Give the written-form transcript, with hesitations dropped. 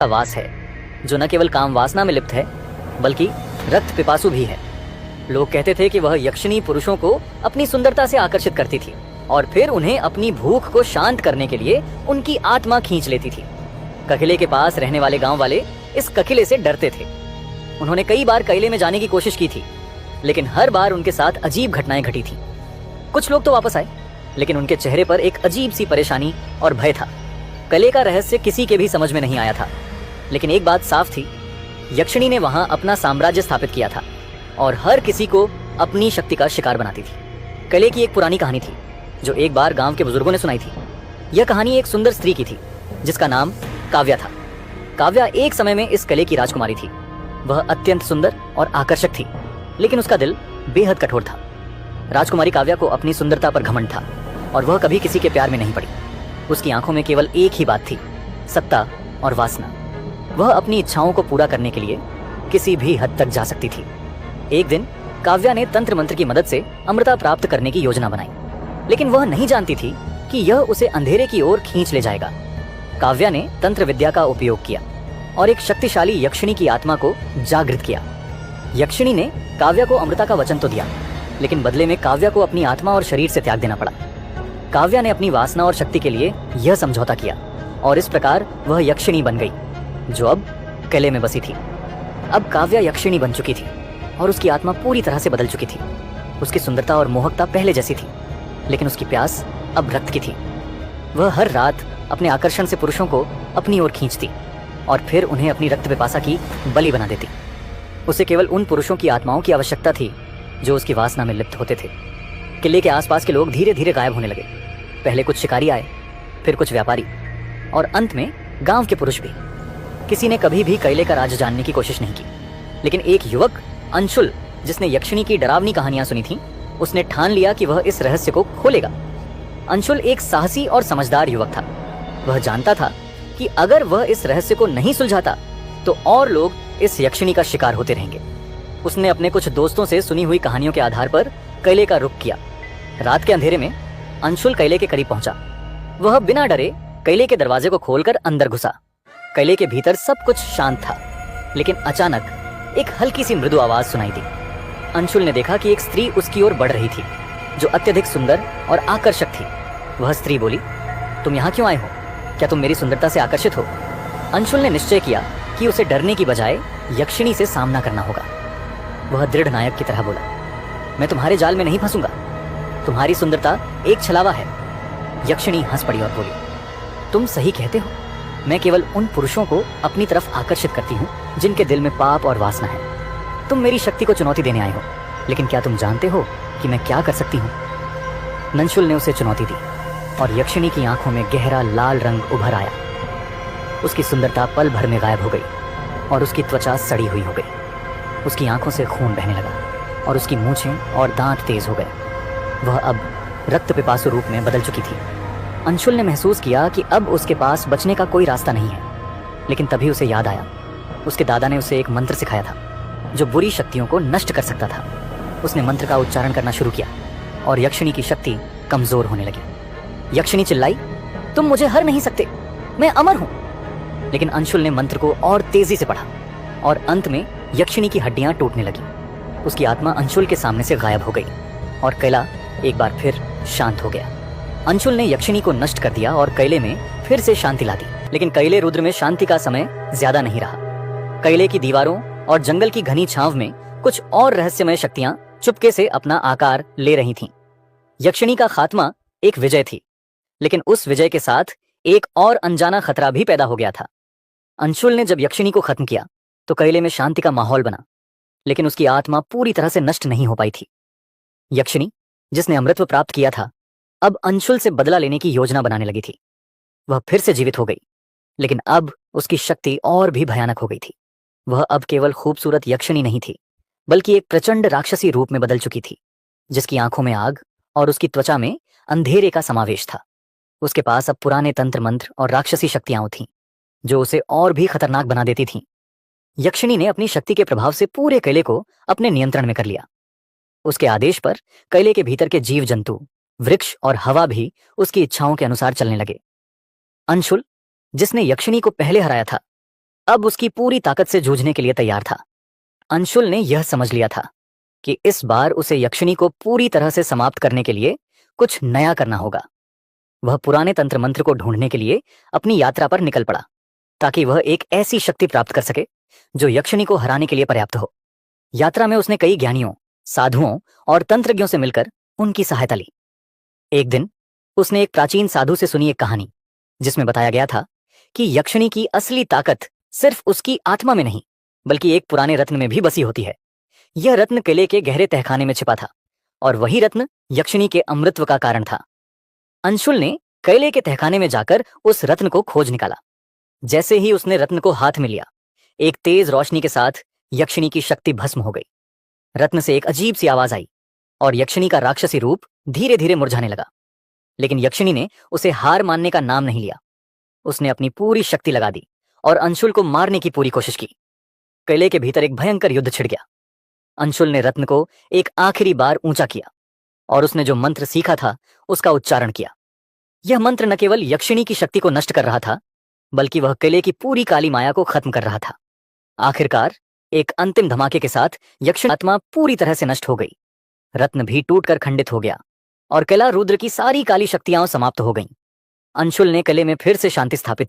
का वास है, जो न केवल काम वासना में लिप्त है बल्कि रक्त पिपासु भी है। लोग कहते थे कि वह यक्षिणी पुरुषों को अपनी सुंदरता से आकर्षित करती थी और फिर उन्हें अपनी भूख को शांत करने के लिए उनकी आत्मा खींच लेती थी। ककिले के पास रहने वाले गांव वाले इस ककिले से डरते थे। उन्होंने कई बार ककिले में जाने की कोशिश की थी, लेकिन हर बार उनके साथ अजीब घटनाएं घटी थी। कुछ लोग तो वापस आए, लेकिन उनके चेहरे पर एक अजीब सी परेशानी और भय था। कले का रहस्य किसी के भी समझ में नहीं आया था, लेकिन एक बात साफ थी, यक्षिणी ने वहां अपना साम्राज्य स्थापित किया था और हर किसी को अपनी शक्ति का शिकार बनाती थी। कले की एक पुरानी कहानी थी जो एक बार गांव के बुजुर्गों ने सुनाई थी। यह कहानी एक सुंदर स्त्री की थी जिसका नाम काव्या था। काव्या एक समय में इस कले की राजकुमारी थी। वह अत्यंत सुंदर और आकर्षक थी, लेकिन उसका दिल बेहद कठोर था। राजकुमारी काव्या को अपनी सुंदरता पर घमंड था और वह कभी किसी के प्यार में नहीं पड़ी। उसकी आंखों में केवल एक ही बात थी, सत्ता और वासना। वह अपनी इच्छाओं को पूरा करने के लिए किसी भी हद तक जा सकती थी। एक दिन काव्या ने तंत्र मंत्र की मदद से अमृता प्राप्त करने की योजना बनाई, लेकिन वह नहीं जानती थी कि यह उसे अंधेरे की ओर खींच ले जाएगा। काव्या ने तंत्र विद्या का उपयोग किया और एक शक्तिशाली यक्षिणी की आत्मा को जागृत किया। यक्षिणी ने काव्या को अमृता का वचन तो दिया, लेकिन बदले में काव्या को अपनी आत्मा और शरीर से त्याग देना पड़ा। काव्या ने अपनी वासना और शक्ति के लिए यह समझौता किया और इस प्रकार वह यक्षिणी बन गई, जो अब किले में बसी थी। अब काव्या यक्षिणी बन चुकी थी और उसकी आत्मा पूरी तरह से बदल चुकी थी। उसकी सुंदरता और मोहकता पहले जैसी थी, लेकिन उसकी प्यास अब रक्त की थी। वह हर रात अपने आकर्षण से पुरुषों को अपनी ओर खींचती और फिर उन्हें अपनी रक्त पिपासा की बलि बना देती। उसे केवल उन पुरुषों की आत्माओं की आवश्यकता थी जो उसकी वासना में लिप्त होते थे। किले के आसपास के लोग धीरे धीरे गायब होने लगे। पहले कुछ शिकारी आए, फिर कुछ व्यापारी और अंत में गांव के पुरुष भी। किसी ने कभी भी कैले का राज जानने की कोशिश नहीं की, लेकिन एक युवक अंशुल, जिसने यक्षिणी की डरावनी कहानियां सुनी थीं, उसने ठान लिया कि वह इस रहस्य को खोलेगा। अंशुल एक साहसी और समझदार युवक था। वह जानता था कि अगर वह इस रहस्य को नहीं सुलझाता तो और लोग इस यक्षिणी का शिकार होते रहेंगे। उसने अपने कुछ दोस्तों से सुनी हुई कहानियों के आधार पर कैले का रुख किया। रात के अंधेरे में अंशुल कैले के करीब पहुंचा। वह बिना डरे कैले के दरवाजे को खोलकर अंदर घुसा। कैले के भीतर सब कुछ शांत था, लेकिन अचानक एक हल्की सी मृदु आवाज सुनाई दी। अंशुल ने देखा कि एक स्त्री उसकी ओर बढ़ रही थी, जो अत्यधिक सुंदर और आकर्षक थी। वह स्त्री बोली, तुम यहाँ क्यों आए हो? क्या तुम मेरी सुंदरता से आकर्षित हो? अंशुल ने निश्चय किया कि उसे डरने की बजाय यक्षिणी से सामना करना होगा। वह दृढ़ नायक की तरह बोला, मैं तुम्हारे जाल में नहीं फंसूंगा। तुम्हारी सुंदरता एक छलावा है। यक्षिणी हंस पड़ी और बोली, तुम सही कहते हो। मैं केवल उन पुरुषों को अपनी तरफ आकर्षित करती हूँ जिनके दिल में पाप और वासना है। तुम मेरी शक्ति को चुनौती देने आए हो, लेकिन क्या तुम जानते हो कि मैं क्या कर सकती हूँ? नंशुल ने उसे चुनौती दी और यक्षिणी की आंखों में गहरा लाल रंग उभर आया। उसकी सुंदरता पल भर में गायब हो गई और उसकी त्वचा सड़ी हुई हो गई। उसकी आंखों से खून बहने लगा और उसकी मूछें और दांत तेज हो गए। वह अब रक्त पिपासु रूप में बदल चुकी थी। अंशुल ने महसूस किया कि अब उसके पास बचने का कोई रास्ता नहीं है, लेकिन तभी उसे याद आया, उसके दादा ने उसे एक मंत्र सिखाया था जो बुरी शक्तियों को नष्ट कर सकता था। उसने मंत्र का उच्चारण करना शुरू किया और यक्षिणी की शक्ति कमजोर होने लगी। यक्षिणी चिल्लाई, तुम मुझे हर नहीं सकते, मैं अमर हूं। लेकिन अंशुल ने मंत्र को और तेजी से पढ़ा और अंत में यक्षिणी की हड्डियां टूटने लगी। उसकी आत्मा अंशुल के सामने से गायब हो गई और कैला एक बार फिर शांत हो गया। अंशुल ने यक्षिणी को नष्ट कर दिया और कैले में फिर से शांति ला दी। लेकिन कैले रुद्र में शांति का समय ज्यादा नहीं रहा। कैले की दीवारों और जंगल की घनी छांव में कुछ और रहस्यमय शक्तियां चुपके से अपना आकार ले रही थीं। यक्षिणी का खात्मा एक विजय थी, लेकिन उस विजय के साथ एक और अनजाना खतरा भी पैदा हो गया था। अंशुल ने जब यक्षिणी को खत्म किया तो कैले में शांति का माहौल बना, लेकिन उसकी आत्मा पूरी तरह से नष्ट नहीं हो पाई थी। यक्षिणी, जिसने अमृतत्व प्राप्त किया था, अब अंशुल से बदला लेने की योजना बनाने लगी थी। वह फिर से जीवित हो गई, लेकिन अब उसकी शक्ति और भी भयानक हो गई थी। वह अब केवल खूबसूरत यक्षिणी नहीं थी, बल्कि एक प्रचंड राक्षसी रूप में बदल चुकी थी, जिसकी आंखों में आग और उसकी त्वचा में अंधेरे का समावेश था। उसके पास अब पुराने तंत्र मंत्र और राक्षसी शक्तियां थीं, जो उसे और भी खतरनाक बना देती थीं। यक्षिणी ने अपनी शक्ति के प्रभाव से पूरे कैले को अपने नियंत्रण में कर लिया। उसके आदेश पर कैले के भीतर के जीव जंतु, वृक्ष और हवा भी उसकी इच्छाओं के अनुसार चलने लगे। अंशुल, जिसने यक्षिणी को पहले हराया था, अब उसकी पूरी ताकत से जूझने के लिए तैयार था। अंशुल ने यह समझ लिया था कि इस बार उसे यक्षिणी को पूरी तरह से समाप्त करने के लिए कुछ नया करना होगा। वह पुराने तंत्र मंत्र को ढूंढने के लिए अपनी यात्रा पर निकल पड़ा, ताकि वह एक ऐसी शक्ति प्राप्त कर सके जो यक्षिणी को हराने के लिए पर्याप्त हो। यात्रा में उसने कई ज्ञानियों, साधुओं और तंत्रज्ञों से मिलकर उनकी सहायता ली। एक दिन उसने एक प्राचीन साधु से सुनी एक कहानी, जिसमें बताया गया था कि यक्षिणी की असली ताकत सिर्फ उसकी आत्मा में नहीं, बल्कि एक पुराने रत्न में भी बसी होती है। यह रत्न किले के गहरे तहखाने में छिपा था, और वही रत्न यक्षिणी के अमृत्व का कारण था। अंशुल ने किले के तहखाने में जाकर उस रत्न को खोज निकाला। जैसे ही उसने रत्न को हाथ में लिया, एक तेज रोशनी के साथ यक्षिणी की शक्ति भस्म हो गई। रत्न से एक अजीब सी आवाज आई और यक्षिणी का राक्षसी रूप धीरे धीरे मुरझाने लगा। लेकिन यक्षिणी ने उसे हार मानने का नाम नहीं लिया। उसने अपनी पूरी शक्ति लगा दी और अंशुल को मारने की पूरी कोशिश की। किले के भीतर एक भयंकर युद्ध छिड़ गया। अंशुल ने रत्न को एक आखिरी बार ऊंचा किया और उसने जो मंत्र सीखा था उसका उच्चारण किया। यह मंत्र न केवल यक्षिणी की शक्ति को नष्ट कर रहा था, बल्कि वह किले की पूरी काली माया को खत्म कर रहा था। आखिरकार एक अंतिम धमाके के साथ यक्षिणी आत्मा पूरी तरह से नष्ट हो गई। रत्न भी टूटकर खंडित हो गया और किला रुद्र की सारी काली शक्तियां समाप्त हो गईं। अंशुल ने किले में फिर से शांति स्थापित